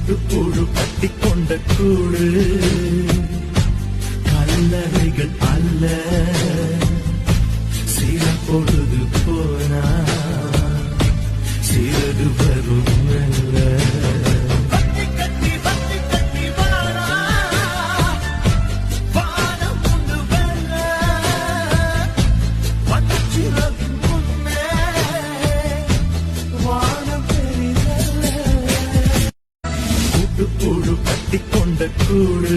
கூட்டுப்புழு கட்டிக்கொண்ட கூடு கல்லறைகள் அல்ல சில பொழுது போனா சிறகு வரும் நல்ல கூட்டுப்புழு கட்டிக்கொண்ட கூடு